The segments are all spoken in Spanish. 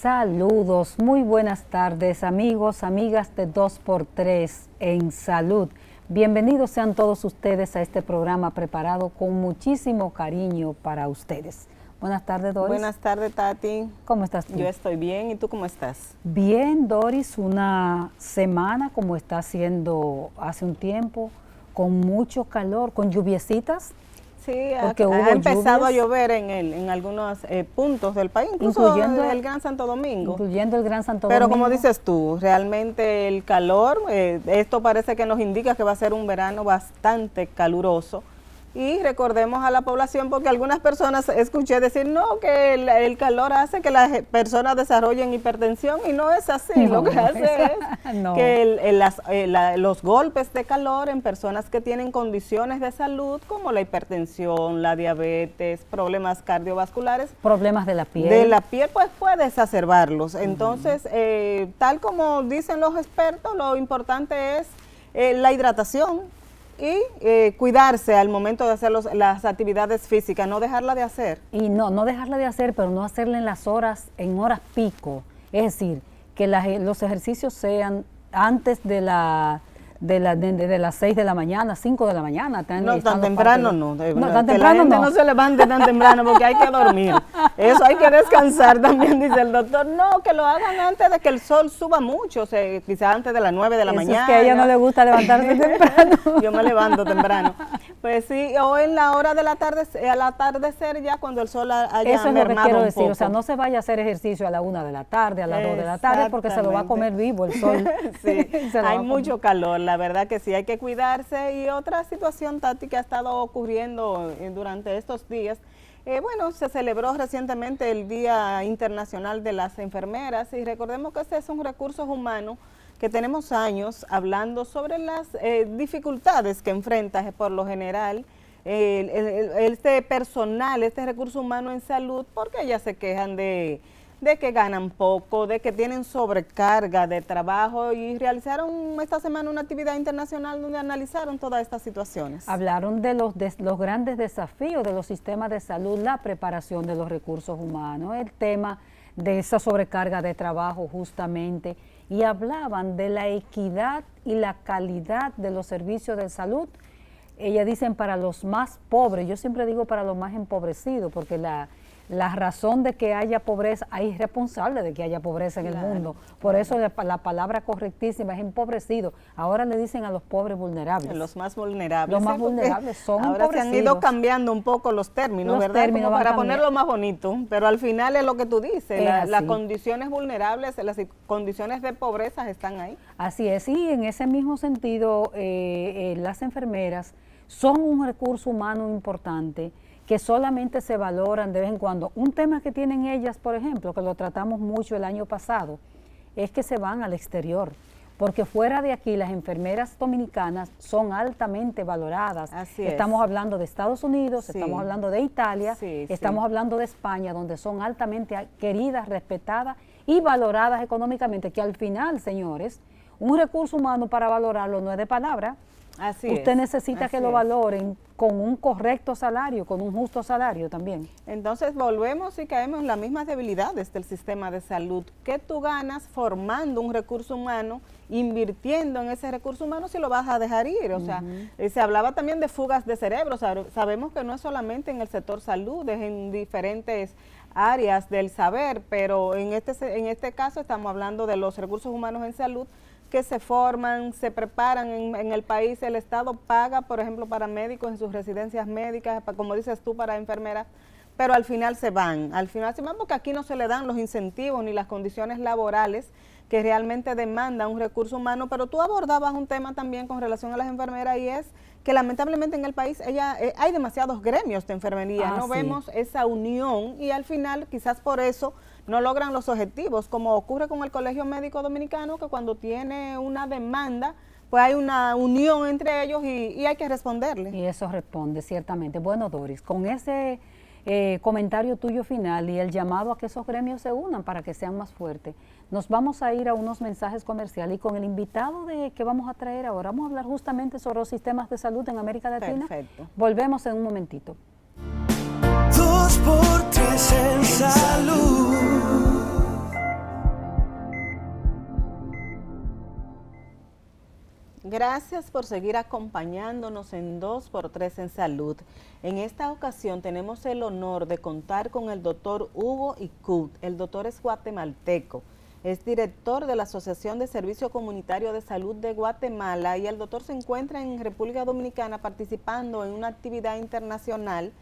Saludos, muy buenas tardes amigos, amigas de 2x3 en Salud. Bienvenidos sean todos ustedes a este programa preparado con muchísimo cariño para ustedes. Buenas tardes, Doris. Buenas tardes, Tati. ¿Cómo estás tú? Yo estoy bien, ¿y tú cómo estás? Bien, Doris, una semana como está haciendo hace un tiempo, con mucho calor, con lluviecitas. Sí, ha empezado a llover en algunos puntos del país, incluyendo el Gran Santo Domingo. Incluyendo el Gran Santo Domingo. Pero como dices tú, realmente el calor, esto parece que nos indica que va a ser un verano bastante caluroso. Y recordemos a la población, porque algunas personas escuché decir, no, que el calor hace que las personas desarrollen hipertensión, y no es así. No, lo que hace es no. que los golpes de calor en personas que tienen condiciones de salud, como la hipertensión, la diabetes, problemas cardiovasculares. Problemas de la piel. De la piel, pues puede exacerbarlos. Entonces, tal como dicen los expertos, lo importante es la hidratación. Y cuidarse al momento de hacer las actividades físicas, no dejarla de hacer. Y no dejarla de hacer, pero no hacerla en horas pico. Es decir, que los ejercicios sean antes de las 6 de la mañana, 5 de la mañana. No, tan temprano no. Tan que temprano la gente no. no se levante tan temprano porque hay que dormir. Eso hay que descansar también, dice el doctor. No, que lo hagan antes de que el sol suba mucho, o sea, quizás antes de las 9 de la mañana. Es que a ella no le gusta levantarse temprano. Yo me levanto temprano. Pues sí, o en la hora del al atardecer ya cuando el sol haya Eso es lo que quiero decir, poco. o sea, no se vaya a hacer ejercicio a la 1 de la tarde, a las 2 de la tarde, porque se lo va a comer vivo el sol. Sí, hay mucho calor, la verdad que sí, hay que cuidarse. Y otra situación, Tati, que ha estado ocurriendo durante estos días, bueno, se celebró recientemente el Día Internacional de las Enfermeras, y recordemos que este es un recurso humano que tenemos años hablando sobre las dificultades que enfrenta por lo general este personal, este recurso humano en salud, porque ellas se quejan de que ganan poco, de que tienen sobrecarga de trabajo, y realizaron esta semana una actividad internacional donde analizaron todas estas situaciones. Hablaron de los grandes desafíos de los sistemas de salud, la preparación de los recursos humanos, el tema de esa sobrecarga de trabajo justamente, y hablaban de la equidad y la calidad de los servicios de salud. Ellas dicen para los más pobres, yo siempre digo para los más empobrecidos, porque la razón de que haya pobreza, hay responsable de que haya pobreza en el mundo. Por eso la palabra correctísima es empobrecido. Ahora le dicen a los pobres vulnerables. Los más vulnerables. Los más vulnerables son ahora empobrecidos. Se han ido cambiando un poco los términos, ¿verdad? Como para ponerlo más bonito. Pero al final es lo que tú dices, las condiciones vulnerables, las condiciones de pobreza están ahí. Así es, y en ese mismo sentido, las enfermeras son un recurso humano importante que solamente se valoran de vez en cuando. Un tema que tienen ellas, por ejemplo, que lo tratamos mucho el año pasado, es que se van al exterior, porque fuera de aquí las enfermeras dominicanas son altamente valoradas. Así estamos hablando de Estados Unidos, sí. Estamos hablando de Italia, estamos hablando de España, donde son altamente queridas, respetadas y valoradas económicamente, que al final, señores, un recurso humano para valorarlo no es de palabra. Usted necesita que lo valoren con un correcto salario, con un justo salario también. Entonces volvemos y caemos en las mismas debilidades del sistema de salud. ¿Qué tú ganas formando un recurso humano, invirtiendo en ese recurso humano, si lo vas a dejar ir? O sea, se hablaba también de fugas de cerebro. Sabemos que no es solamente en el sector salud, es en diferentes áreas del saber, pero en este caso estamos hablando de los recursos humanos en salud, que se forman, se preparan en el país. El Estado paga, por ejemplo, para médicos en sus residencias médicas, como dices tú, para enfermeras, pero al final se van porque aquí no se le dan los incentivos ni las condiciones laborales que realmente demandan un recurso humano. Pero tú abordabas un tema también con relación a las enfermeras, y es que lamentablemente en el país hay demasiados gremios de enfermería, no vemos esa unión, y al final quizás por eso no logran los objetivos, como ocurre con el Colegio Médico Dominicano, que cuando tiene una demanda, pues hay una unión entre ellos y hay que responderle. Y eso responde, ciertamente. Bueno, Doris, con ese comentario tuyo final y el llamado a que esos gremios se unan para que sean más fuertes, nos vamos a ir a unos mensajes comerciales, y con el invitado que vamos a traer ahora, vamos a hablar justamente sobre los sistemas de salud en América Latina. Perfecto. Volvemos en un momentito. 2x3 en salud. Gracias por seguir acompañándonos en 2x3 en Salud. En esta ocasión tenemos el honor de contar con el doctor Hugo Icut. El doctor es guatemalteco, es director de la Asociación de Servicio Comunitario de Salud de Guatemala y el doctor se encuentra en República Dominicana participando en una actividad internacional,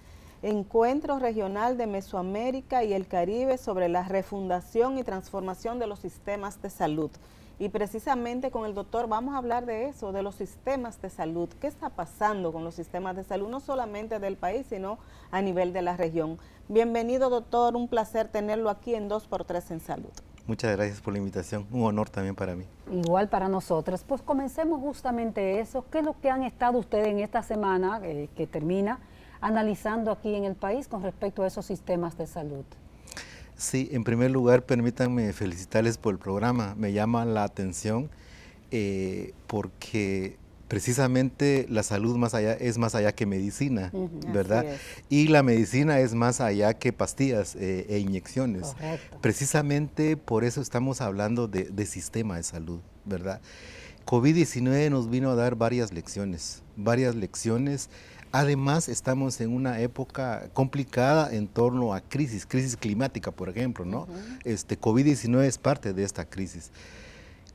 Encuentro Regional de Mesoamérica y el Caribe sobre la refundación y transformación de los sistemas de salud. Y precisamente con el doctor vamos a hablar de eso, de los sistemas de salud. ¿Qué está pasando con los sistemas de salud, no solamente del país, sino a nivel de la región? Bienvenido, doctor, un placer tenerlo aquí en 2x3 en Salud. Muchas gracias por la invitación, un honor también para mí. Igual para nosotras. Pues comencemos justamente eso. ¿Qué es lo que han estado ustedes en esta semana que termina analizando aquí en el país con respecto a esos sistemas de salud? Sí, en primer lugar, permítanme felicitarles por el programa. Me llama la atención porque precisamente la salud es más allá que medicina, ¿verdad? Y la medicina es más allá que pastillas e inyecciones. Correcto. Precisamente por eso estamos hablando de sistema de salud, ¿verdad? COVID-19 nos vino a dar varias lecciones. Además, estamos en una época complicada en torno a crisis climática, por ejemplo, ¿no? COVID-19 es parte de esta crisis.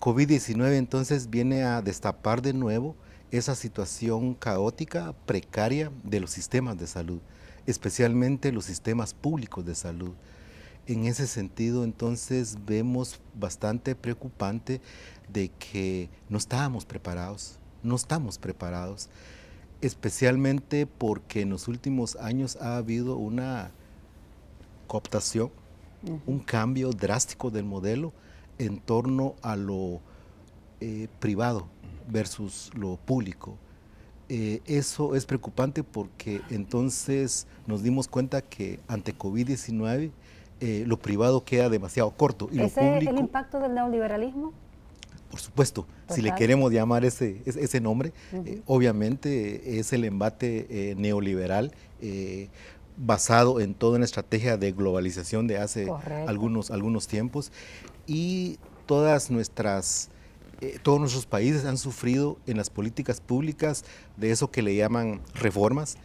COVID-19 entonces viene a destapar de nuevo esa situación caótica, precaria de los sistemas de salud, especialmente los sistemas públicos de salud. En ese sentido, entonces, vemos bastante preocupante de que no estamos preparados, especialmente porque en los últimos años ha habido una cooptación, un cambio drástico del modelo en torno a lo privado versus lo público. Eso es preocupante porque entonces nos dimos cuenta que ante COVID-19 lo privado queda demasiado corto. Y ¿Ese lo público, es el impacto del neoliberalismo? Por supuesto, Total. si le queremos llamar ese nombre, obviamente es el embate neoliberal basado en toda una estrategia de globalización de hace algunos tiempos, y todos nuestros países han sufrido en las políticas públicas de eso que le llaman reformas,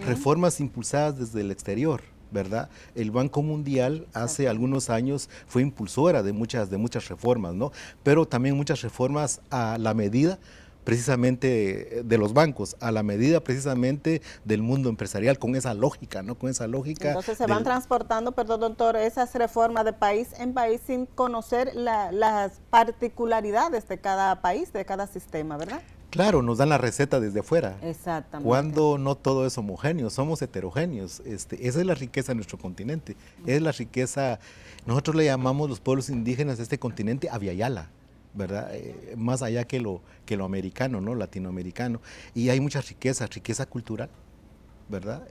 reformas impulsadas desde el exterior, ¿verdad? El Banco Mundial hace algunos años fue impulsora de muchas reformas, ¿no? Pero también muchas reformas a la medida precisamente de los bancos, a la medida precisamente del mundo empresarial, con esa lógica, ¿no? Con esa lógica. Entonces se van transportando, perdón, doctor, esas reformas de país en país sin conocer las particularidades de cada país, de cada sistema, ¿verdad? Claro, nos dan la receta desde afuera. Exactamente. Cuando no todo es homogéneo, somos heterogéneos. Esa es la riqueza de nuestro continente. Es la riqueza, nosotros le llamamos los pueblos indígenas de este continente Aviala, ¿verdad? Más allá que lo americano, ¿no? Latinoamericano. Y hay mucha riqueza cultural, ¿verdad?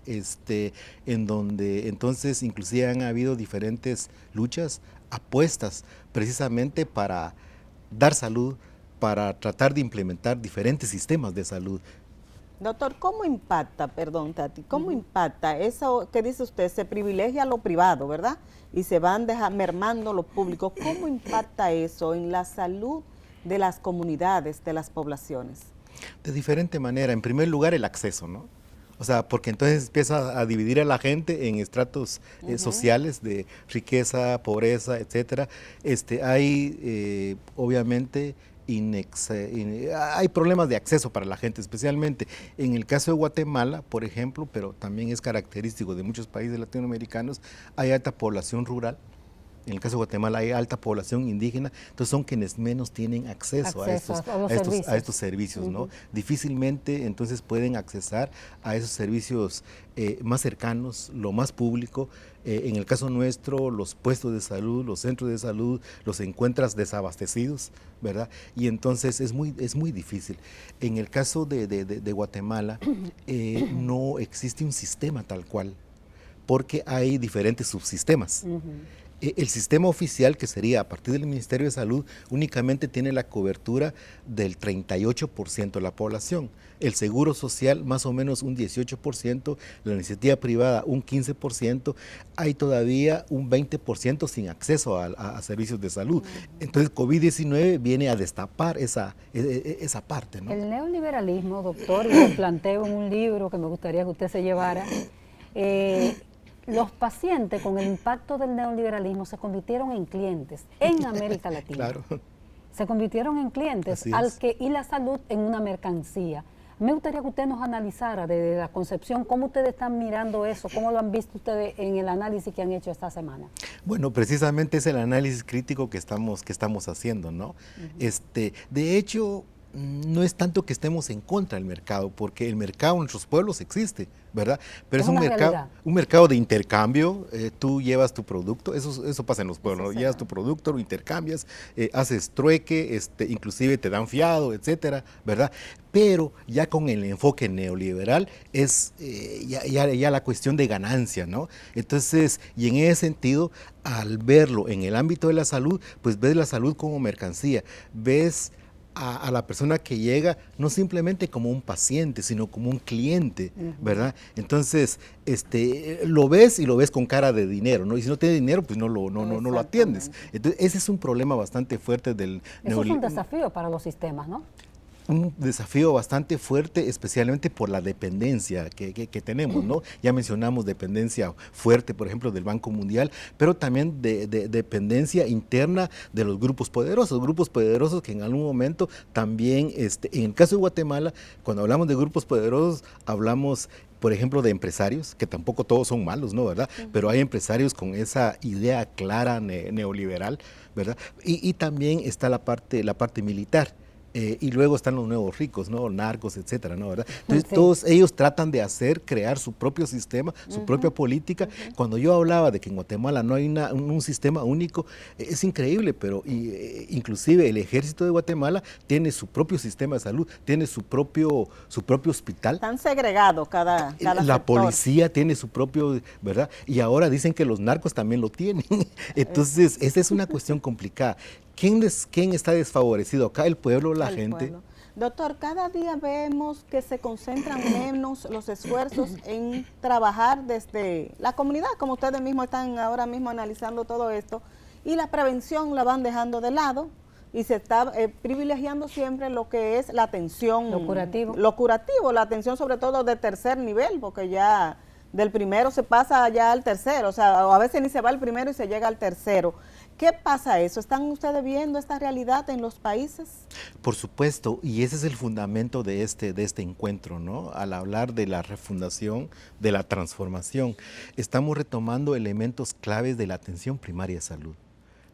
En donde entonces inclusive han habido diferentes luchas, apuestas precisamente para dar salud, para tratar de implementar diferentes sistemas de salud. Doctor, ¿cómo impacta, perdón Tati, cómo impacta eso que dice usted, se privilegia lo privado, ¿verdad? Y se van mermando lo público? ¿Cómo impacta eso en la salud de las comunidades, de las poblaciones? De diferente manera. En primer lugar, el acceso, ¿no? O sea, porque entonces empieza a dividir a la gente en estratos sociales de riqueza, pobreza, etcétera. Hay, obviamente, hay problemas de acceso para la gente, especialmente en el caso de Guatemala, por ejemplo, pero también es característico de muchos países latinoamericanos, hay alta población rural. En el caso de Guatemala hay alta población indígena, entonces son quienes menos tienen acceso a estos servicios, ¿no? Difícilmente entonces pueden accesar a esos servicios más cercanos, lo más público. En el caso nuestro, los puestos de salud, los centros de salud, los encuentras desabastecidos, ¿verdad? Y entonces es muy difícil. En el caso de Guatemala, no existe un sistema tal cual, porque hay diferentes subsistemas. El sistema oficial, que sería a partir del Ministerio de Salud, únicamente tiene la cobertura del 38% de la población. El Seguro Social más o menos un 18%, la iniciativa privada un 15%, hay todavía un 20% sin acceso a servicios de salud. Entonces COVID-19 viene a destapar esa parte, ¿no? El neoliberalismo, doctor, y lo planteo en un libro que me gustaría que usted se llevara, los pacientes con el impacto del neoliberalismo se convirtieron en clientes en América Latina. Claro. Se convirtieron en clientes y la salud en una mercancía. Me gustaría que usted nos analizara desde la concepción cómo ustedes están mirando eso, cómo lo han visto ustedes en el análisis que han hecho esta semana. Bueno, precisamente es el análisis crítico que estamos haciendo, ¿no? De hecho, no es tanto que estemos en contra del mercado, porque el mercado en nuestros pueblos existe, ¿verdad? Pero es un mercado de intercambio. Tú llevas tu producto, eso pasa en los pueblos, ¿no? Llevas tu producto, lo intercambias, haces trueque, inclusive te dan fiado, etcétera, ¿verdad? Pero ya con el enfoque neoliberal es ya la cuestión de ganancia, ¿no? Entonces, y en ese sentido, al verlo en el ámbito de la salud, pues ves la salud como mercancía, ves a la persona que llega no simplemente como un paciente, sino como un cliente, ¿verdad? Entonces, lo ves y lo ves con cara de dinero, ¿no? Y si no tiene dinero, pues no lo atiendes. Entonces, ese es un problema bastante fuerte del Eso es un desafío para los sistemas, ¿no? Un desafío bastante fuerte, especialmente por la dependencia que tenemos, ¿no? Ya mencionamos dependencia fuerte, por ejemplo, del Banco Mundial, pero también de dependencia interna de los grupos poderosos que en algún momento también, en el caso de Guatemala, cuando hablamos de grupos poderosos, hablamos, por ejemplo, de empresarios, que tampoco todos son malos, ¿no? ¿Verdad? Pero hay empresarios con esa idea clara neoliberal, ¿verdad? Y también está la parte militar. Y luego están los nuevos ricos, ¿no? Narcos, etcétera, ¿no? ¿Verdad? Entonces, todos ellos tratan de crear su propio sistema, su propia política. Cuando yo hablaba de que en Guatemala no hay un sistema único, es increíble, pero inclusive el ejército de Guatemala tiene su propio sistema de salud, tiene su propio hospital. Están segregados cada La sector. Policía tiene su propio, ¿verdad? Y ahora dicen que los narcos también lo tienen. Entonces, esa es una cuestión complicada. ¿Quién está desfavorecido acá? ¿El pueblo o la gente? Pueblo. Doctor, cada día vemos que se concentran menos los esfuerzos en trabajar desde la comunidad, como ustedes mismos están ahora mismo analizando todo esto, y la prevención la van dejando de lado y se está privilegiando siempre lo que es la atención. Lo curativo. Lo curativo, la atención sobre todo de tercer nivel, porque ya del primero se pasa ya al tercero, o sea, a veces ni se va al primero y se llega al tercero. ¿Qué pasa eso? ¿Están ustedes viendo esta realidad en los países? Por supuesto, y ese es el fundamento de este encuentro, ¿no? Al hablar de la refundación, de la transformación, estamos retomando elementos claves de la atención primaria de salud.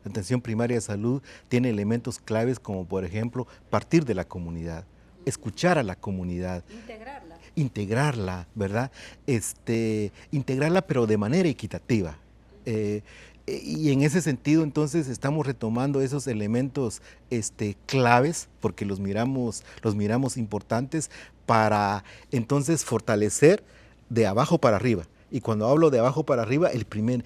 La atención primaria de salud tiene elementos claves como, por ejemplo, partir de la comunidad, escuchar a la comunidad. Integrarla, ¿verdad? Integrarla, pero de manera equitativa. Y en ese sentido, entonces, estamos retomando esos elementos claves, porque los miramos importantes, para entonces fortalecer de abajo para arriba. Y cuando hablo de abajo para arriba, el primer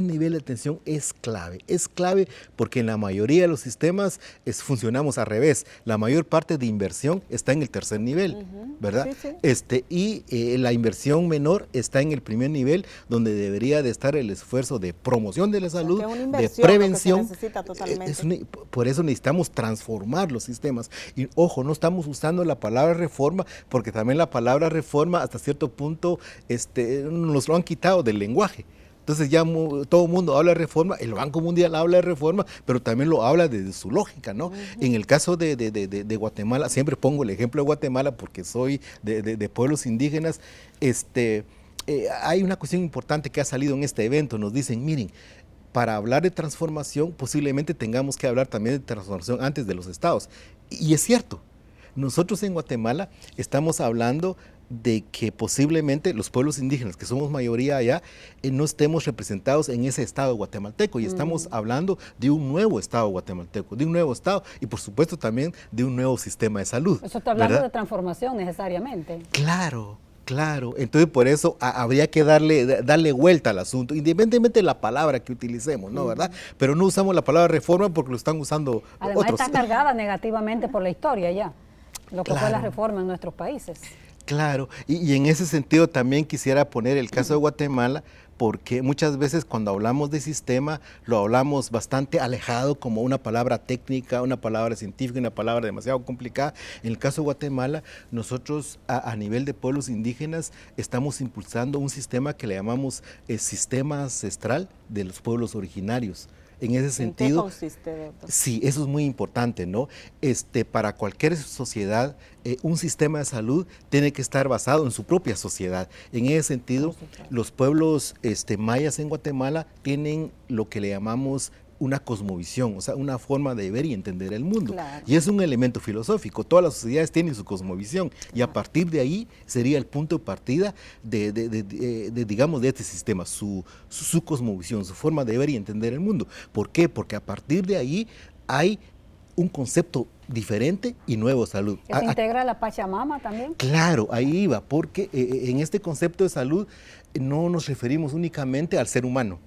nivel de atención es clave porque en la mayoría de los sistemas funcionamos al revés. La mayor parte de inversión está en el tercer nivel, ¿verdad? Sí. Y la inversión menor está en el primer nivel, donde debería de estar el esfuerzo de promoción de la salud, de prevención. Que se necesita totalmente. Por eso necesitamos transformar los sistemas. Y ojo, no estamos usando la palabra reforma, porque también la palabra reforma hasta cierto punto nos lo han quitado del lenguaje. Entonces ya todo el mundo habla de reforma, el Banco Mundial habla de reforma, pero también lo habla desde su lógica, ¿no? En el caso de Guatemala, siempre pongo el ejemplo de Guatemala porque soy de pueblos indígenas, hay una cuestión importante que ha salido en este evento. Nos dicen, miren, para hablar de transformación posiblemente tengamos que hablar también de transformación antes de los estados. Y es cierto, nosotros en Guatemala estamos hablando de que posiblemente los pueblos indígenas, que somos mayoría allá, no estemos representados en ese estado guatemalteco, y estamos hablando de un nuevo estado guatemalteco, de un nuevo estado y por supuesto también de un nuevo sistema de salud. Eso está hablando, ¿verdad?, de transformación necesariamente. Claro, Claro, entonces por eso habría que darle vuelta al asunto, independientemente de la palabra que utilicemos, ¿no? ¿Verdad? Pero no usamos la palabra reforma porque lo están usando Además otros. está cargada negativamente por la historia ya, lo que fue la Claro. reforma en nuestros países. Claro, y en ese sentido también quisiera poner el caso de Guatemala, porque muchas veces cuando hablamos de sistema lo hablamos bastante alejado como una palabra técnica, una palabra científica, una palabra demasiado complicada. En el caso de Guatemala, nosotros a nivel de pueblos indígenas estamos impulsando un sistema que le llamamos sistema ancestral de los pueblos originarios. En ese sentido, ¿En qué consiste, doctor? sí, eso es muy importante, ¿no? Para cualquier sociedad, un sistema de salud tiene que estar basado en su propia sociedad. En ese sentido, los pueblos mayas en Guatemala tienen lo que le llamamos una cosmovisión, o sea, una forma de ver y entender el mundo. Claro. Y es un elemento filosófico. Todas las sociedades tienen su cosmovisión y a partir de ahí sería el punto de partida digamos, de este sistema, su cosmovisión, su forma de ver y entender el mundo. ¿Por qué? Porque a partir de ahí hay un concepto diferente y nuevo de salud. ¿Se integra la Pachamama también? Claro, ahí iba, porque en este concepto de salud no nos referimos únicamente al ser humano,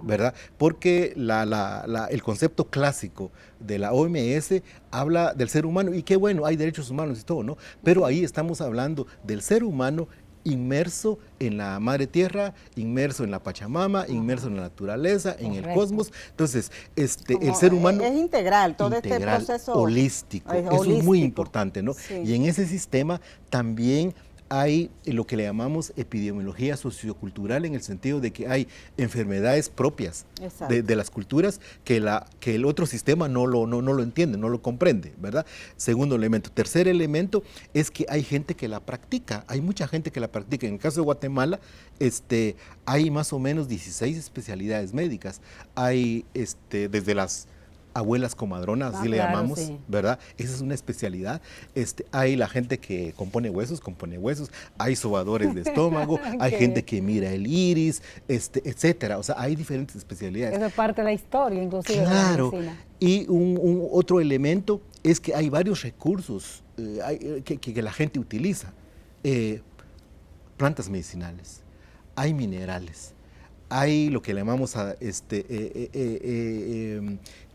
¿verdad? Porque el concepto clásico de la OMS habla del ser humano, y qué bueno, hay derechos humanos y todo, ¿no? Pero ahí estamos hablando del ser humano inmerso en la madre tierra, inmerso en la Pachamama, inmerso en la naturaleza, en el cosmos. Entonces, el ser humano es integral, todo integral, este proceso holístico. Eso es muy importante, ¿no? Sí. Y en ese sistema también hay lo que le llamamos epidemiología sociocultural, en el sentido de que hay enfermedades propias de las culturas que el otro sistema no lo entiende, no lo comprende, ¿verdad? Segundo elemento. Tercer elemento es que hay gente que la practica, hay mucha gente que la practica. En el caso de Guatemala, hay más o menos 16 especialidades médicas. Hay desde las abuelas comadronas, así le llamamos, sí, ¿verdad? Esa es una especialidad. Hay la gente que compone huesos, hay sobadores de estómago, hay gente que mira el iris, etcétera. O sea, hay diferentes especialidades. Eso es parte de la historia, inclusive, claro, de la medicina. Y otro elemento es que hay varios recursos que la gente utiliza. Plantas medicinales, hay minerales, hay lo que le llamamos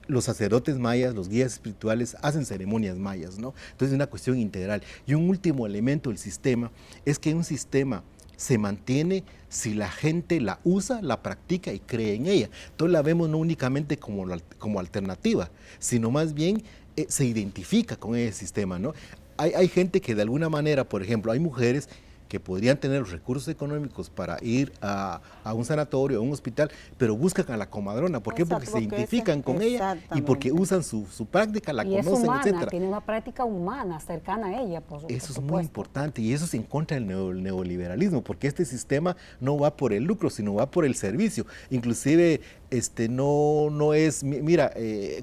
los sacerdotes mayas, los guías espirituales, hacen ceremonias mayas, ¿no? Entonces es una cuestión integral. Y un último elemento del sistema es que un sistema se mantiene si la gente la usa, la practica y cree en ella. Entonces la vemos no únicamente como alternativa, sino más bien se identifica con ese sistema, ¿no? Hay gente que de alguna manera, por ejemplo, hay mujeres que podrían tener los recursos económicos para ir a un sanatorio, a un hospital, pero buscan a la comadrona. ¿Por qué? Porque se identifican con ella y porque usan su práctica, la conocen, es humana, etcétera. Tiene una práctica humana, cercana a ella, por supuesto. Eso es muy importante y eso es en contra del neoliberalismo, porque este sistema no va por el lucro, sino va por el servicio. Inclusive no es, mira,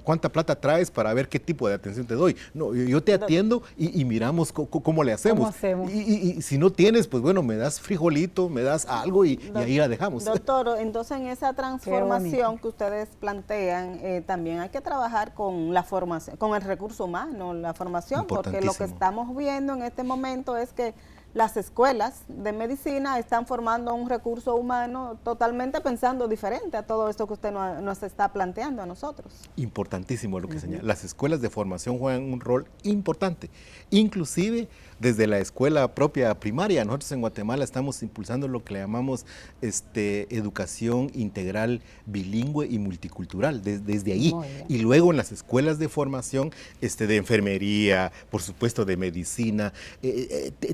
cuánta plata traes para ver qué tipo de atención te doy. No, yo te atiendo y miramos cómo le hacemos. ¿Cómo hacemos? Y si no tienes, pues bueno, me das frijolito, me das algo y ahí la dejamos. Doctor, entonces en esa transformación que ustedes plantean, también hay que trabajar con la formación, con el recurso humano, la formación, porque lo que estamos viendo en este momento es que las escuelas de medicina están formando un recurso humano totalmente pensando diferente a todo esto que usted nos está planteando a nosotros. Importantísimo lo que señala. Las escuelas de formación juegan un rol importante, inclusive desde la escuela propia primaria. Nosotros en Guatemala estamos impulsando lo que le llamamos educación integral bilingüe y multicultural, desde ahí. Y luego en las escuelas de formación de enfermería, por supuesto de medicina,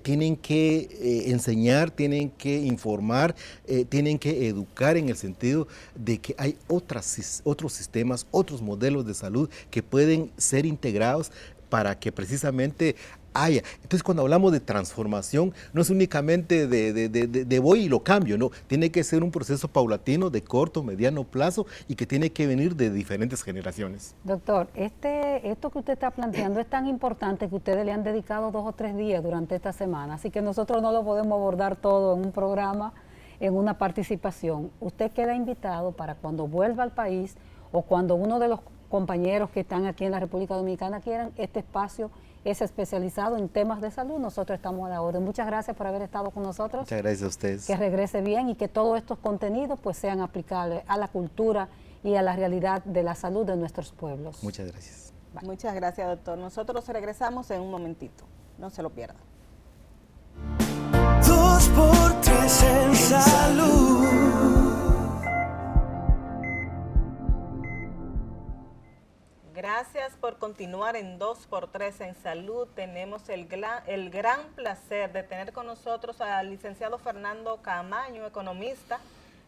tienen que enseñar, tienen que informar, tienen que educar en el sentido de que hay otros sistemas, otros modelos de salud que pueden ser integrados para que precisamente haya. Entonces cuando hablamos de transformación no es únicamente de voy y lo cambio, no, tiene que ser un proceso paulatino de corto, mediano plazo y que tiene que venir de diferentes generaciones. Doctor, esto que usted está planteando es tan importante que ustedes le han dedicado 2 o 3 días durante esta semana, así que nosotros no lo podemos abordar todo en un programa, en una participación. Usted queda invitado para cuando vuelva al país o cuando uno de los compañeros que están aquí en la República Dominicana quieran este espacio es especializado en temas de salud, nosotros estamos a la orden. Muchas gracias por haber estado con nosotros. Muchas gracias a ustedes. Que regrese bien y que todos estos contenidos pues sean aplicables a la cultura y a la realidad de la salud de nuestros pueblos. Muchas gracias. Bye. Muchas gracias, doctor. Nosotros regresamos en un momentito. No se lo pierdan. 2x3 en salud. Gracias por continuar en 2x3 en salud. Tenemos el gran placer de tener con nosotros al licenciado Fernando Camaño, economista,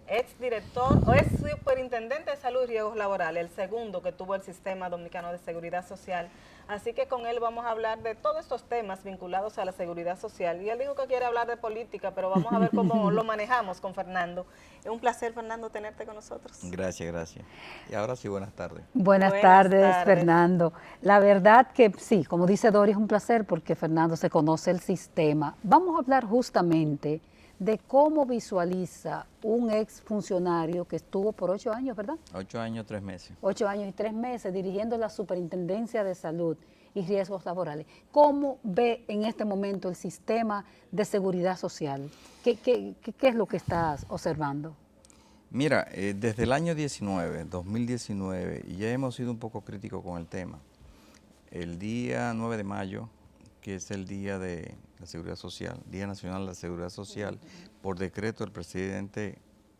exdirector o ex superintendente de salud y riesgos laborales, el segundo que tuvo el Sistema Dominicano de Seguridad Social. Así que con él vamos a hablar de todos estos temas vinculados a la seguridad social. Y él dijo que quiere hablar de política, pero vamos a ver cómo lo manejamos con Fernando. Es un placer, Fernando, tenerte con nosotros. Gracias, gracias. Y ahora sí, buenas tardes. Buenas tardes, Fernando. La verdad que sí, como dice Dori, es un placer porque Fernando se conoce el sistema. Vamos a hablar justamente de cómo visualiza un ex funcionario que estuvo por 8 años, ¿verdad? 8 años, 3 meses. 8 años y 3 meses dirigiendo la Superintendencia de Salud y Riesgos Laborales. ¿Cómo ve en este momento el sistema de seguridad social? ¿Qué es lo que estás observando? Mira, desde el año 2019, y ya hemos sido un poco críticos con el tema. El día 9 de mayo, que es el Día de la Seguridad Social, Día Nacional de la Seguridad Social, por decreto del presidente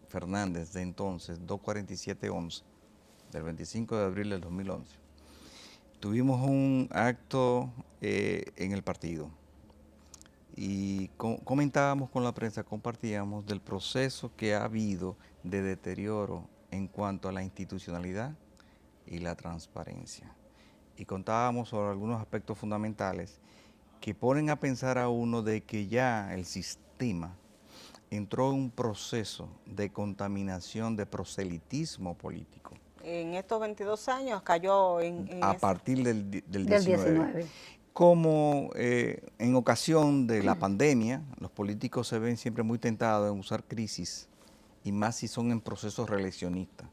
Fernández de entonces, 247-11, del 25 de abril del 2011. Tuvimos un acto en el partido y comentábamos con la prensa, compartíamos del proceso que ha habido de deterioro en cuanto a la institucionalidad y la transparencia. Y contábamos sobre algunos aspectos fundamentales que ponen a pensar a uno de que ya el sistema entró en un proceso de contaminación, de proselitismo político. En estos 22 años cayó a partir del 19. Como en ocasión de la pandemia, los políticos se ven siempre muy tentados en usar crisis, y más si son en procesos reeleccionistas.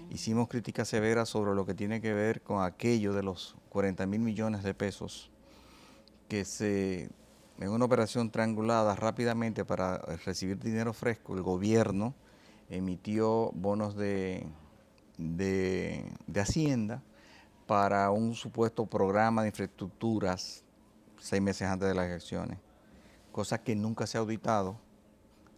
Hicimos críticas severas sobre lo que tiene que ver con aquello de los 40,000 millones de pesos que en una operación triangulada rápidamente para recibir dinero fresco, el gobierno emitió bonos de Hacienda para un supuesto programa de infraestructuras 6 meses antes de las elecciones, cosa que nunca se ha auditado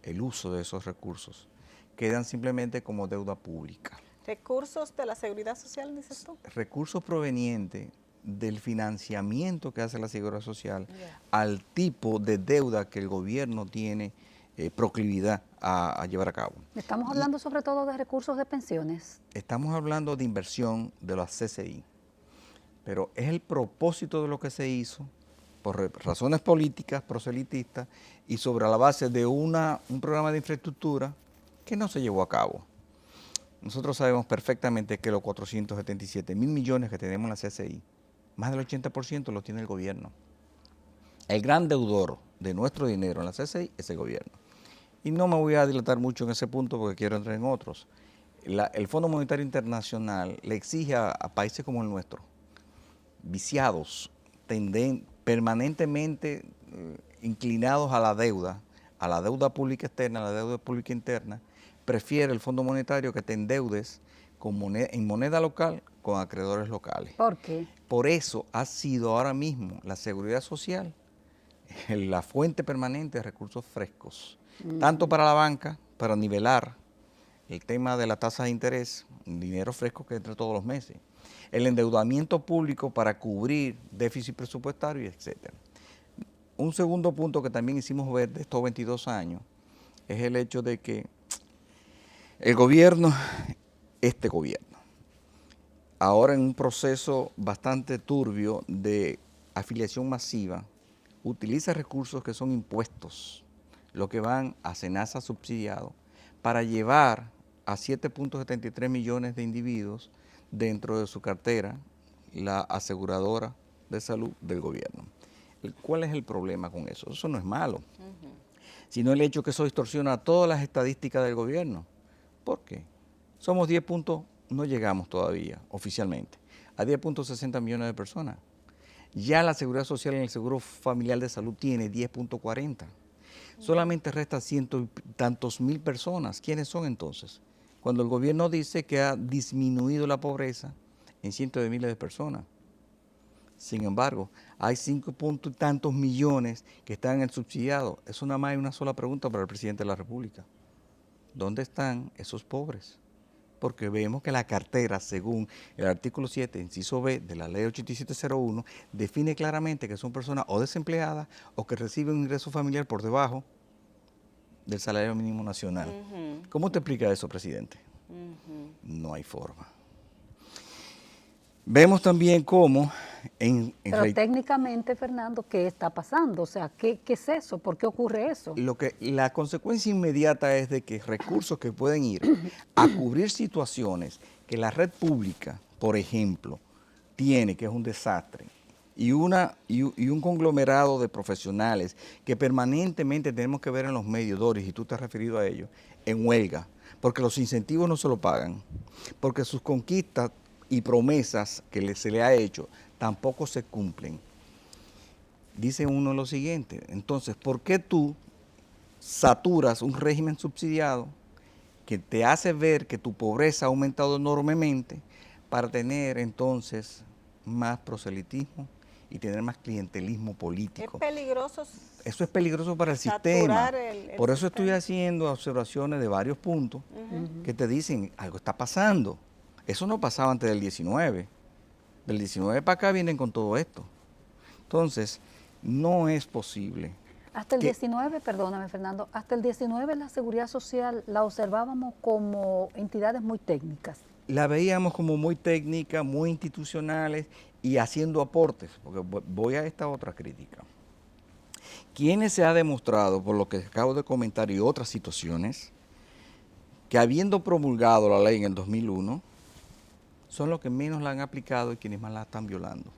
el uso de esos recursos. Quedan simplemente como deuda pública. ¿Recursos de la seguridad social, dices tú? Recursos provenientes del financiamiento que hace la Seguridad Social al tipo de deuda que el gobierno tiene proclividad a llevar a cabo. Estamos hablando sobre todo de recursos de pensiones. Estamos hablando de inversión de las CCI, pero es el propósito de lo que se hizo por razones políticas, proselitistas, y sobre la base de un programa de infraestructura que no se llevó a cabo. Nosotros sabemos perfectamente que los 477,000 millones que tenemos en la CCI, más del 80% lo tiene el gobierno. El gran deudor de nuestro dinero en la CCI es el gobierno. Y no me voy a dilatar mucho en ese punto porque quiero entrar en otros. El Fondo Monetario Internacional le exige a países como el nuestro, viciados, permanentemente inclinados a la deuda pública externa, a la deuda pública interna, prefiere el Fondo Monetario que te endeudes en moneda local con acreedores locales. ¿Por qué? Por eso ha sido ahora mismo la seguridad social la fuente permanente de recursos frescos, tanto para la banca, para nivelar el tema de la tasa de interés, dinero fresco que entra todos los meses, el endeudamiento público para cubrir déficit presupuestario, etcétera. Un segundo punto que también hicimos ver de estos 22 años es el hecho de que el gobierno, ahora en un proceso bastante turbio de afiliación masiva, utiliza recursos que son impuestos, lo que van a SENASA subsidiado, para llevar a 7.73 millones de individuos dentro de su cartera la aseguradora de salud del gobierno. ¿Cuál es el problema con eso? Eso no es malo, sino el hecho que eso distorsiona todas las estadísticas del gobierno. ¿Por qué? Somos 10 puntos, no llegamos todavía oficialmente, a 10.60 millones de personas. Ya la Seguridad Social en el Seguro Familiar de Salud tiene 10.40. Solamente resta ciento y tantos mil personas. ¿Quiénes son entonces? Cuando el gobierno dice que ha disminuido la pobreza en cientos de miles de personas. Sin embargo, hay 5 puntos y tantos millones que están en el subsidiado. Eso nada más hay una sola pregunta para el presidente de la República. ¿Dónde están esos pobres? Porque vemos que la cartera, según el artículo 7, inciso B de la ley 8701, define claramente que son personas o desempleadas o que reciben un ingreso familiar por debajo del salario mínimo nacional. ¿Cómo te explica eso, presidente? No hay forma. Vemos también cómo Pero técnicamente, Fernando, ¿qué está pasando? O sea, ¿qué es eso? ¿Por qué ocurre eso? La consecuencia inmediata es de que recursos que pueden ir a cubrir situaciones que la red pública, por ejemplo, tiene, que es un desastre, y un conglomerado de profesionales que permanentemente tenemos que ver en los medios, Doris, y tú te has referido a ello, en huelga, porque los incentivos no se lo pagan, porque sus conquistas y promesas que se le ha hecho tampoco se cumplen. Dice uno lo siguiente, entonces, ¿por qué tú saturas un régimen subsidiado que te hace ver que tu pobreza ha aumentado enormemente para tener entonces más proselitismo y tener más clientelismo político? Es peligroso. Eso es peligroso para el sistema. Por eso estoy sistema. haciendo observaciones de varios puntos que te dicen, algo está pasando. Eso no pasaba antes del 19. Del 19 para acá vienen con todo esto. Entonces, no es posible. Hasta el 19, perdóname Fernando, hasta el 19 la Seguridad Social la observábamos como entidades muy técnicas. La veíamos como muy técnica, muy institucionales y haciendo aportes, porque voy a esta otra crítica. Quienes se ha demostrado, por lo que acabo de comentar y otras situaciones, que habiendo promulgado la ley en el 2001, son los que menos la han aplicado y quienes más la están violando.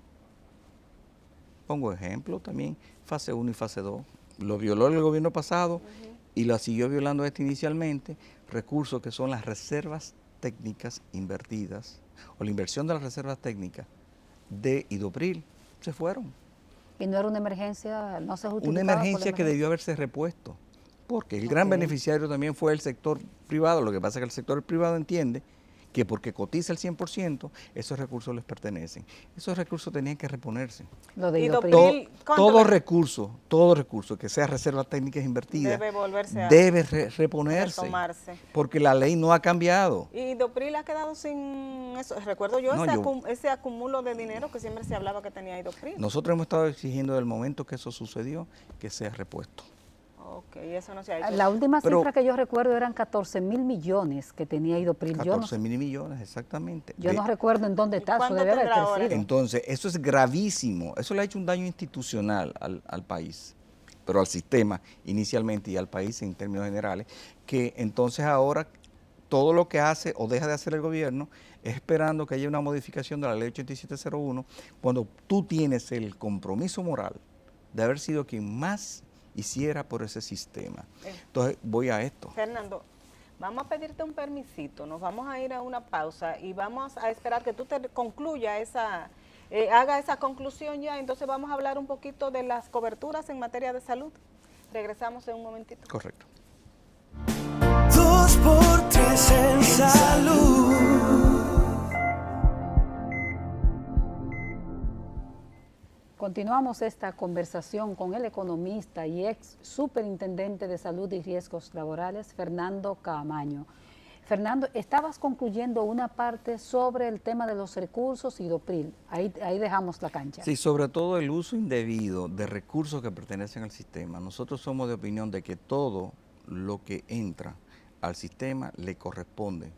Pongo ejemplo también, fase 1 y fase 2. Lo violó el gobierno pasado y la siguió violando inicialmente, recursos que son las reservas técnicas invertidas, o la inversión de las reservas técnicas de Idopril, se fueron. Y no era una emergencia, no se justificaba. Una emergencia que debió haberse repuesto, porque el gran beneficiario también fue el sector privado. Lo que pasa es que el sector privado entiende que porque cotiza el 100%, esos recursos les pertenecen. Esos recursos tenían que reponerse. Lo de Idopril, todo recurso que sea reservas técnicas invertidas debe reponerse, retomarse. Porque la ley no ha cambiado. Y Idopril ha quedado sin eso. Recuerdo yo, ese acumulo de dinero que siempre se hablaba que tenía Idopril. Nosotros hemos estado exigiendo desde el momento que eso sucedió, que sea repuesto. Ok, eso no se ha hecho. La última cifra que yo recuerdo eran 14.000 millones que tenía Idopril. 14.000 millones, exactamente. Yo no recuerdo en dónde está, eso debe haber crecido. Entonces, eso es gravísimo. Eso le ha hecho un daño institucional al país, pero al sistema inicialmente y al país en términos generales, que entonces ahora todo lo que hace o deja de hacer el gobierno es esperando que haya una modificación de la ley 8701, cuando tú tienes el compromiso moral de haber sido quien más hiciera por ese sistema. Entonces, voy a esto. Fernando, vamos a pedirte un permisito, nos vamos a ir a una pausa y vamos a esperar que tú te concluya haga esa conclusión ya, entonces vamos a hablar un poquito de las coberturas en materia de salud. Regresamos en un momentito. Correcto. 2x3 en salud. Continuamos esta conversación con el economista y ex superintendente de Salud y Riesgos Laborales, Fernando Caamaño. Fernando, estabas concluyendo una parte sobre el tema de los recursos Idopril. Ahí dejamos la cancha. Sí, sobre todo el uso indebido de recursos que pertenecen al sistema. Nosotros somos de opinión de que todo lo que entra al sistema le corresponde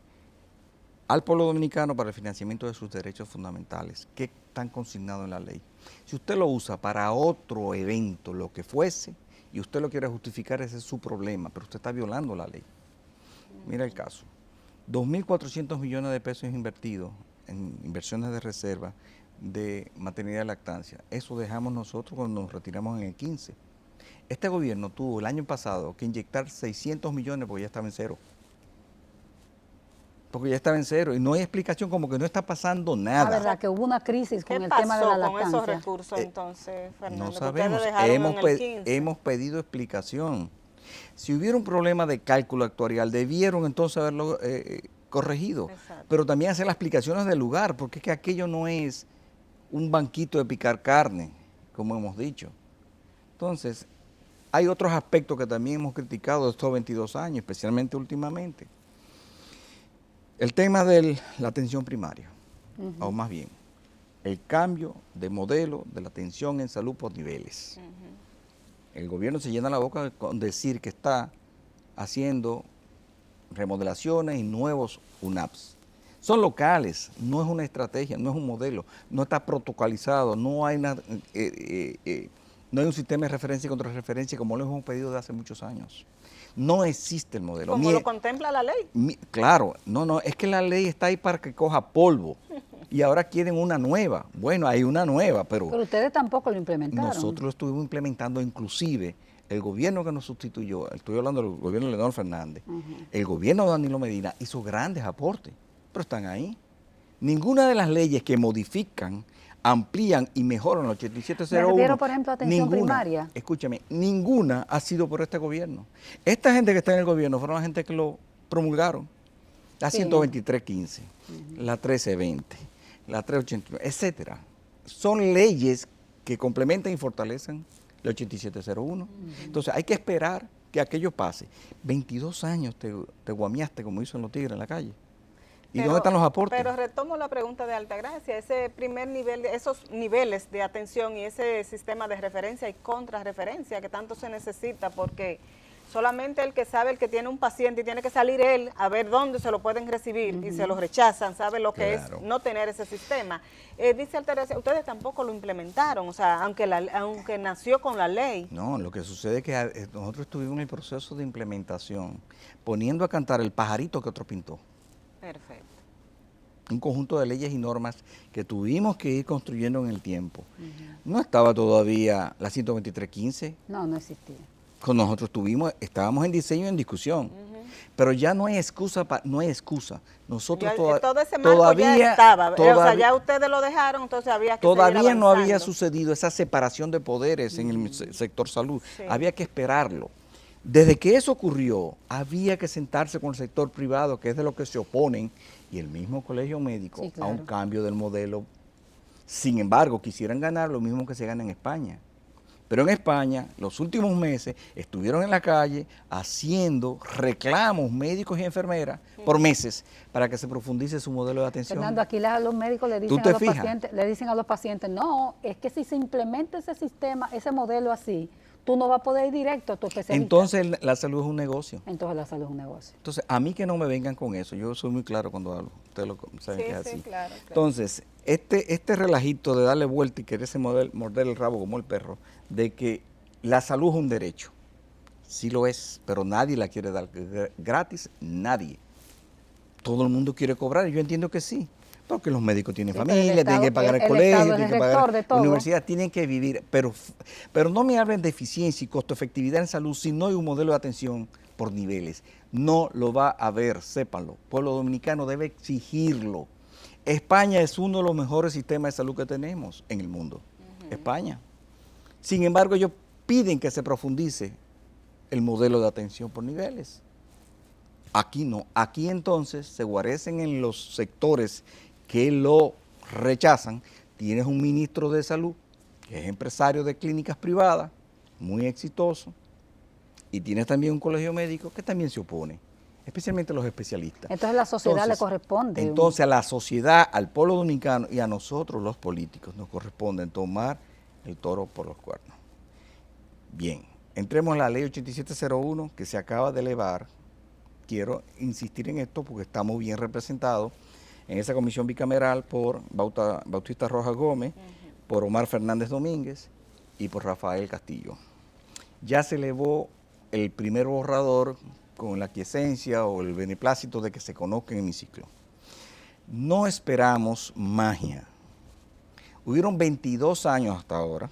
al pueblo dominicano para el financiamiento de sus derechos fundamentales, que están consignados en la ley. Si usted lo usa para otro evento, lo que fuese, y usted lo quiere justificar, ese es su problema, pero usted está violando la ley. Mira el caso. 2.400 millones de pesos invertidos en inversiones de reserva de maternidad y lactancia. Eso dejamos nosotros cuando nos retiramos en el 15. Este gobierno tuvo el año pasado que inyectar 600 millones porque ya estaba en cero. porque ya estaba en cero y no hay explicación, como que no está pasando La nada. verdad que hubo una crisis ¿Qué con el tema de la pasó con esos lactancia. recursos entonces, Fernando? No que sabemos, ustedes dejaron en el 15? hemos pedido explicación. Si hubiera un problema de cálculo actuarial, debieron entonces haberlo corregido, Exacto. pero también hacer las explicaciones del lugar, porque es que aquello no es un banquito de picar carne, como hemos dicho. Entonces, hay otros aspectos que también hemos criticado estos 22 años, especialmente últimamente. El tema de la atención primaria, o más bien, el cambio de modelo de la atención en salud por niveles. El gobierno se llena la boca con decir que está haciendo remodelaciones y nuevos UNAPs. Son locales, no es una estrategia, no es un modelo, no está protocolizado, no hay no hay un sistema de referencia y contrarreferencia como lo hemos pedido desde hace muchos años. No existe el modelo. Como lo contempla la ley. Claro, no, es que la ley está ahí para que coja polvo y ahora quieren una nueva. Bueno, hay una nueva, pero ustedes tampoco lo implementaron. nosotros lo estuvimos implementando, inclusive el gobierno que nos sustituyó, estoy hablando del gobierno de Leonel Fernández, el gobierno de Danilo Medina hizo grandes aportes, pero están ahí. Ninguna de las leyes que modifican, amplían y mejoran el 8701. Me refiero, por ejemplo, a atención primaria. Escúchame, ninguna ha sido por este gobierno. Esta gente que está en el gobierno fueron la gente que lo promulgaron. La 12315, la 1320, la 389, etcétera. Son leyes que complementan y fortalecen el 8701. Entonces hay que esperar que aquello pase. 22 años te guamiaste, como dicen los tigres en la calle. ¿Y dónde están los aportes? Pero retomo la pregunta de Altagracia, ese primer nivel, esos niveles de atención y ese sistema de referencia y contrarreferencia que tanto se necesita, porque solamente el que sabe, el que tiene un paciente y tiene que salir él a ver dónde se lo pueden recibir y se lo rechazan, sabe lo que es no tener ese sistema. Dice Altagracia, ustedes tampoco lo implementaron, o sea, aunque nació con la ley. No, lo que sucede es que nosotros estuvimos en el proceso de implementación, poniendo a cantar el pajarito que otro pintó. Perfecto. Un conjunto de leyes y normas que tuvimos que ir construyendo en el tiempo. No estaba todavía la 12315. No existía. Con nosotros estábamos en diseño y en discusión. Pero ya no hay excusa, no hay excusa. Nosotros todo ese marco todavía ya estaba. O sea, ya ustedes lo dejaron, entonces había que todavía no había sucedido esa separación de poderes en el sector salud. Sí. Había que esperarlo. Desde que eso ocurrió, había que sentarse con el sector privado, que es de lo que se oponen, y el mismo colegio médico, sí, claro, a un cambio del modelo. Sin embargo, quisieran ganar lo mismo que se gana en España. Pero en España, los últimos meses, estuvieron en la calle haciendo reclamos médicos y enfermeras por meses para que se profundice su modelo de atención. Fernando, aquí los médicos le dicen a los pacientes, no, es que si se implementa ese sistema, ese modelo así, tú no vas a poder ir directo a tu especialista. Entonces la salud es un negocio. Entonces la salud es un negocio. Entonces, a mí que no me vengan con eso, yo soy muy claro cuando hablo, ustedes lo saben que es así. Claro. Entonces, este relajito de darle vuelta y quererse morder el rabo como el perro, de que la salud es un derecho, sí lo es, pero nadie la quiere dar gratis, nadie. Todo el mundo quiere cobrar, y yo entiendo que sí. Porque los médicos tienen familia, tienen que pagar el colegio, tienen que pagar la universidad, tienen que vivir. Pero no me hablen de eficiencia y costo-efectividad en salud si no hay un modelo de atención por niveles. No lo va a haber, sépanlo. El pueblo dominicano debe exigirlo. España es uno de los mejores sistemas de salud que tenemos en el mundo. España. Sin embargo, ellos piden que se profundice el modelo de atención por niveles. Aquí no. Aquí entonces se guarecen en los sectores que lo rechazan. Tienes un ministro de salud que es empresario de clínicas privadas, muy exitoso, y tienes también un colegio médico que también se opone, especialmente los especialistas. Entonces a la sociedad le corresponde. Entonces a la sociedad, al pueblo dominicano y a nosotros los políticos nos corresponde tomar el toro por los cuernos. Bien, entremos en la ley 8701 que se acaba de elevar. Quiero insistir en esto porque estamos bien representados en esa comisión bicameral por Bautista Rojas Gómez, por Omar Fernández Domínguez y por Rafael Castillo. Ya se elevó el primer borrador con la aquiescencia o el beneplácito de que se conozca en el hemiciclo. No esperamos magia. Hubieron 22 años hasta ahora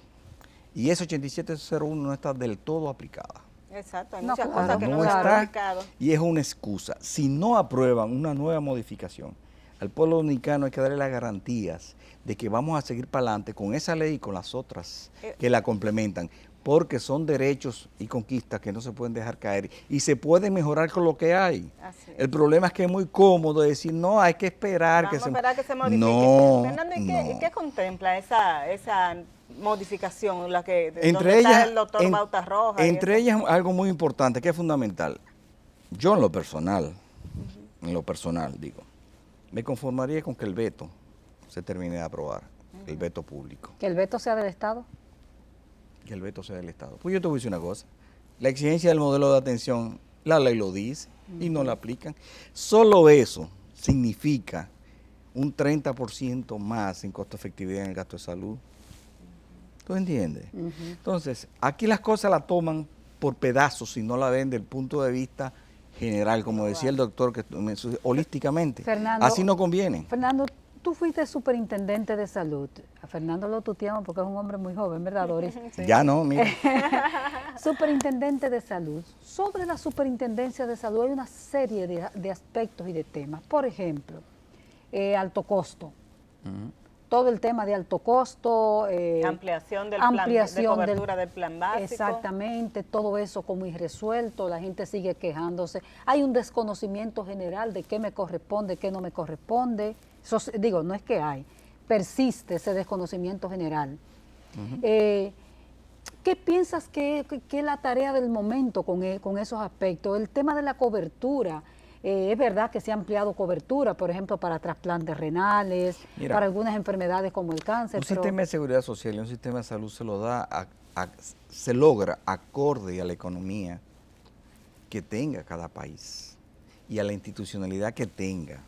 y esa 8701 no está del todo aplicada. Exacto, hay No, muchas claro, cosas que no no se han está verificado. y es una excusa. Si no aprueban una nueva modificación, al pueblo dominicano hay que darle las garantías de que vamos a seguir para adelante con esa ley y con las otras que la complementan, porque son derechos y conquistas que no se pueden dejar caer y se puede mejorar con lo que hay. Así es. El problema es que es muy cómodo decir, no, hay que esperar Vamos que a esperar que se modifique. No, Fernando, ¿y no. qué contempla esa modificación, la que Entre donde está ellas, el doctor Bauta Roja? y entre eso? ellas algo muy importante que es fundamental. Yo en lo personal digo, me conformaría con que el veto se termine de aprobar, el veto público, Que el veto sea del Estado. que el veto sea del Estado. Pues yo te voy a decir una cosa, la exigencia del modelo de atención, la ley lo dice y no la aplican. Solo eso significa un 30% más en costo efectividad en el gasto de salud. ¿Tú entiendes? Entonces, aquí las cosas las toman por pedazos y no la ven del punto de vista general, como decía el doctor, que holísticamente. Fernando, Así no conviene. Fernando, tú fuiste superintendente de salud. A Fernando lo tuteamos porque es un hombre muy joven, ¿verdad, Doris? Ya no, mira. Superintendente de salud. Sobre la superintendencia de salud hay una serie de aspectos y de temas. Por ejemplo, alto costo. Todo el tema de alto costo. Ampliación del ampliación plan de cobertura del plan básico. Exactamente, todo eso como irresuelto, la gente sigue quejándose. Hay un desconocimiento general de qué me corresponde, qué no me corresponde. Eso, digo, no es que hay, persiste ese desconocimiento general. ¿Qué piensas que es la tarea del momento con esos aspectos? El tema de la cobertura. Es verdad que se ha ampliado cobertura, por ejemplo, para trasplantes renales, Mira, para algunas enfermedades como el cáncer. Un sistema de seguridad social y un sistema de salud se logra acorde a la economía que tenga cada país y a la institucionalidad que tenga.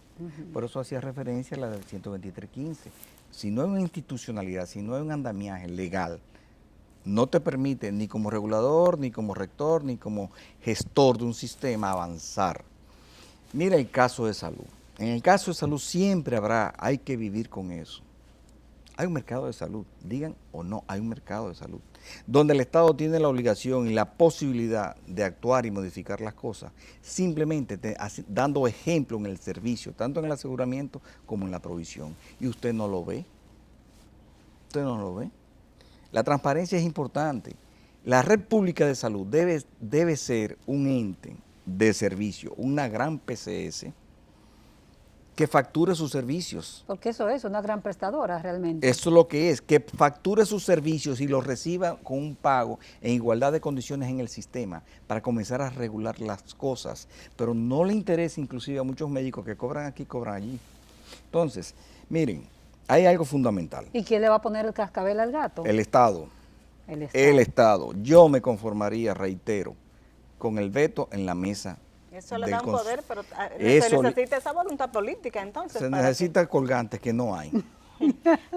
Por eso hacía referencia a la del 123.15. Si no hay una institucionalidad, si no hay un andamiaje legal, no te permite ni como regulador, ni como rector, ni como gestor de un sistema avanzar. Mira el caso de salud. En el caso de salud siempre hay que vivir con eso. Hay un mercado de salud, digan o no, hay un mercado de salud, donde el Estado tiene la obligación y la posibilidad de actuar y modificar las cosas, simplemente dando ejemplo en el servicio, tanto en el aseguramiento como en la provisión. Y usted no lo ve. Usted no lo ve. La transparencia es importante. La red pública de salud debe ser un ente de servicio, una gran PCS que facture sus servicios. Porque eso es una gran prestadora realmente. Eso es lo que es, que facture sus servicios y los reciba con un pago en igualdad de condiciones en el sistema para comenzar a regular las cosas. Pero no le interesa inclusive a muchos médicos que cobran aquí, cobran allí. Entonces, miren, hay algo fundamental. ¿Y quién le va a poner el cascabel al gato? El Estado. El Estado. El Estado. Yo me conformaría, reitero, con el veto en la mesa. Eso le da un poder, pero se Eso necesita esa voluntad política entonces. Se necesita colgantes que no hay.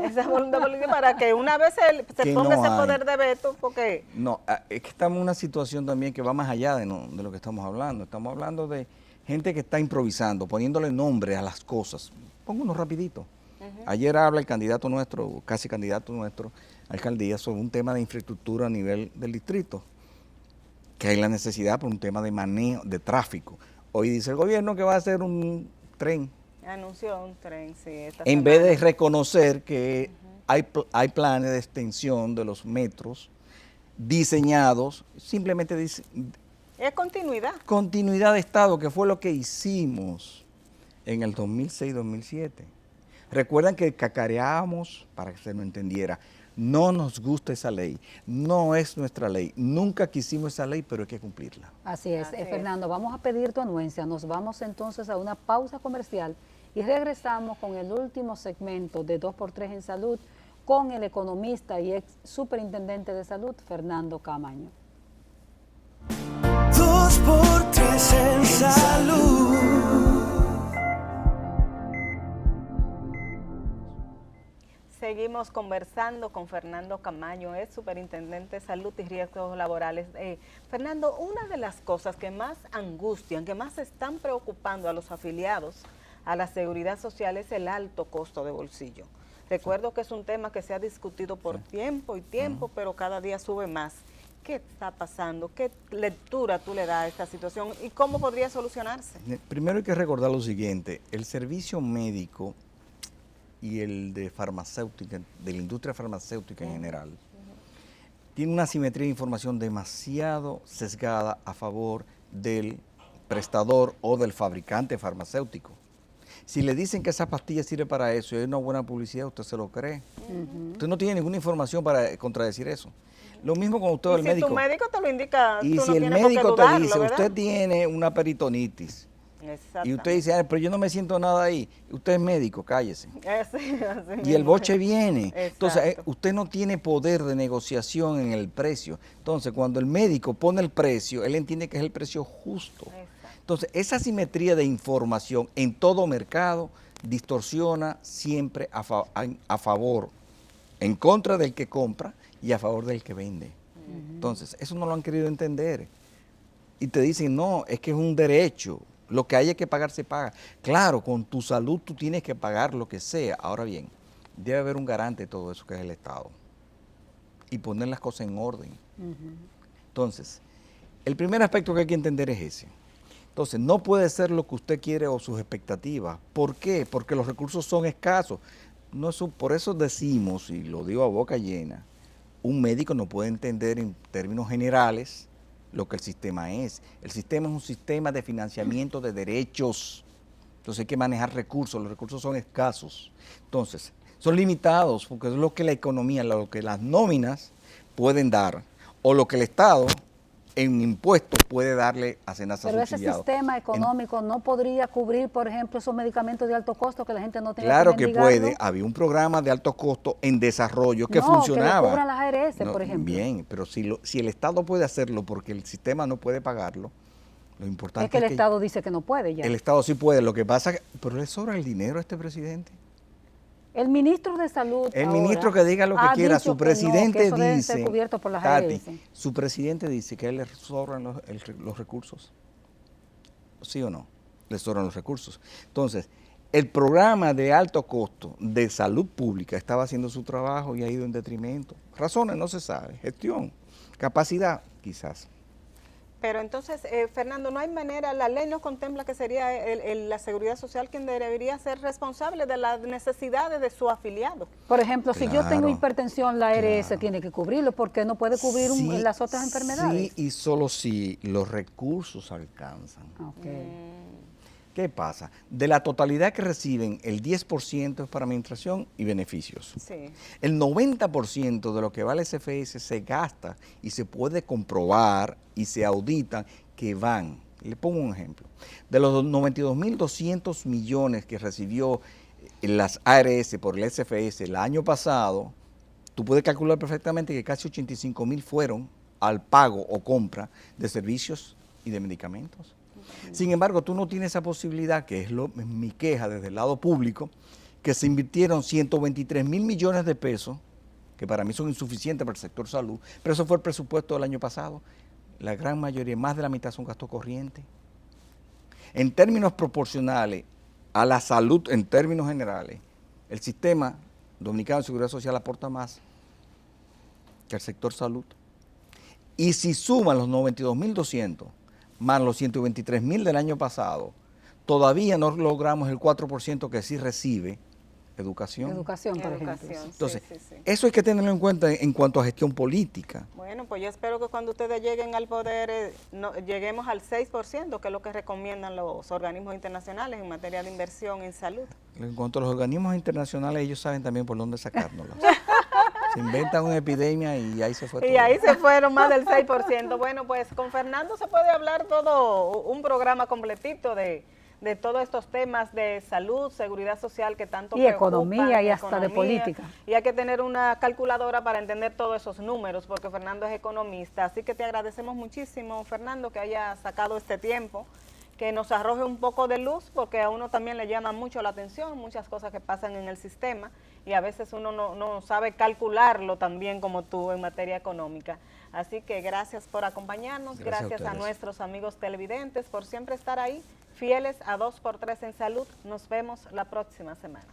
Esa voluntad política para que una vez se Que ponga no ese hay. poder de veto, porque No, es que estamos en una situación también que va más allá de lo que estamos hablando. Estamos hablando de gente que está improvisando, poniéndole nombre a las cosas. Pongo uno rapidito. Ayer habla el candidato nuestro, casi candidato nuestro, a alcaldía, sobre un tema de infraestructura a nivel del distrito, que hay la necesidad por un tema de manejo, de tráfico. Hoy dice el gobierno que va a hacer un tren. anunció un tren, sí, esta En vez de semana. reconocer que hay planes de extensión de los metros diseñados, simplemente dice Es continuidad. continuidad de Estado, que fue lo que hicimos en el 2006-2007. Recuerdan que cacareábamos, para que se nos entendiera, no nos gusta esa ley, no es nuestra ley, nunca quisimos esa ley, pero hay que cumplirla. Así es. Así es. Fernando, vamos a pedir tu anuencia. Nos vamos entonces a una pausa comercial y regresamos con el último segmento de 2x3 en Salud con el economista y ex superintendente de salud, Fernando Camaño. 2x3 en salud. Seguimos conversando con Fernando Camaño, es superintendente de salud y riesgos laborales. Fernando, una de las cosas que más angustian, que más están preocupando a los afiliados a la seguridad social es el alto costo de bolsillo. Recuerdo que es un tema que se ha discutido por tiempo y tiempo, pero cada día sube más. ¿Qué está pasando? ¿Qué lectura tú le das a esta situación y cómo podría solucionarse? Primero hay que recordar lo siguiente, el servicio médico y el de farmacéutica, de la industria farmacéutica en general, tiene una simetría de información demasiado sesgada a favor del prestador o del fabricante farmacéutico. Si le dicen que esa pastilla sirve para eso y hay una buena publicidad, usted se lo cree. Usted no tiene ninguna información para contradecir eso. Lo mismo con usted, el médico. Si tu médico te lo indica, y tú si no el tienes por qué médico dudarlo, te dice, ¿verdad? usted tiene una peritonitis, y usted dice, "Ay, pero yo no me siento nada ahí", usted es médico, cállese. Así Y el boche viene. Exacto. Entonces, usted no tiene poder de negociación en el precio. Entonces, cuando el médico pone el precio, él entiende que es el precio justo. Entonces, esa simetría de información en todo mercado distorsiona siempre a favor, en contra del que compra y a favor del que vende. Entonces, eso no lo han querido entender. Y te dicen, no, es que es un derecho. Lo que haya que pagar se paga. Claro, con tu salud tú tienes que pagar lo que sea. Ahora bien, debe haber un garante de todo eso que es el Estado. Y poner las cosas en orden. Entonces, el primer aspecto que hay que entender es ese. Entonces, no puede ser lo que usted quiere o sus expectativas. ¿Por qué? Porque los recursos son escasos. No, por eso decimos, y lo digo a boca llena, un médico no puede entender en términos generales lo que el sistema es. El sistema es un sistema de financiamiento de derechos. Entonces hay que manejar recursos, los recursos son escasos. Entonces, son limitados porque es lo que la economía, lo que las nóminas pueden dar, o lo que el Estado en impuestos puede darle a Senasa Pero ese subsidiado. sistema económico no podría cubrir, por ejemplo, esos medicamentos de alto costo que la gente no tenga Claro que mendigarlo. puede. Había un programa de alto costo en desarrollo que No, funcionaba. que lo cubran las ARS, por ejemplo. Bien, pero si el Estado puede hacerlo porque el sistema no puede pagarlo, lo importante Es que el Estado dice que no puede ya. el Estado sí puede. Lo que pasa es que, pero le sobra el dinero a este presidente. El ministro de Salud El ahora ministro que diga lo que ha quiera, dicho su que no, que presidente eso debe ser dice, cubierto por las Tati, ARS. su presidente dice que a él le sobran los recursos. ¿Sí o no? Le sobran los recursos. Entonces, el programa de alto costo de salud pública estaba haciendo su trabajo y ha ido en detrimento. Razones no se sabe. Gestión, capacidad, quizás. Pero entonces, Fernando, no hay manera, la ley no contempla que sería la Seguridad Social quien debería ser responsable de las necesidades de su afiliado. Por ejemplo, si yo tengo Claro, hipertensión, la ARS claro. tiene que cubrirlo porque no puede cubrir Sí, las otras enfermedades. Sí, y solo si los recursos alcanzan. Ok. ¿Qué pasa? De la totalidad que reciben, el 10% es para administración y beneficios. Sí. El 90% de lo que vale SFS se gasta y se puede comprobar y se auditan que van. Le pongo un ejemplo. De los 92.200 millones que recibió las ARS por el SFS el año pasado, tú puedes calcular perfectamente que casi 85.000 fueron al pago o compra de servicios y de medicamentos. Sin embargo, tú no tienes esa posibilidad, que es mi queja desde el lado público, que se invirtieron 123.000 millones de pesos, que para mí son insuficientes para el sector salud, pero eso fue el presupuesto del año pasado. La gran mayoría, más de la mitad, son gastos corrientes. En términos proporcionales a la salud, en términos generales, el sistema dominicano de seguridad social aporta más que el sector salud. Y si suman los 92.200 más los 123.000 del año pasado, todavía no logramos el 4% que sí recibe educación. Educación, por ejemplo. Educación, sí, Entonces, sí. eso hay que tenerlo en cuenta en cuanto a gestión política. Bueno, pues yo espero que cuando ustedes lleguen al poder, lleguemos al 6%, que es lo que recomiendan los organismos internacionales en materia de inversión en salud. En cuanto a los organismos internacionales, ellos saben también por dónde sacárnoslos. Se inventan una epidemia y ahí se fue todo. Y ahí se fueron más del 6%. Bueno, pues con Fernando se puede hablar todo, un programa completito de todos estos temas de salud, seguridad social que tanto Y preocupan, economía y hasta de economía. política. Y hay que tener una calculadora para entender todos esos números, porque Fernando es economista. Así que te agradecemos muchísimo, Fernando, que haya sacado este tiempo, que nos arroje un poco de luz, porque a uno también le llama mucho la atención muchas cosas que pasan en el sistema y a veces uno no sabe calcularlo tan bien como tú en materia económica. Así que gracias por acompañarnos, gracias a nuestros amigos televidentes por siempre estar ahí, fieles a 2x3 en salud. Nos vemos la próxima semana.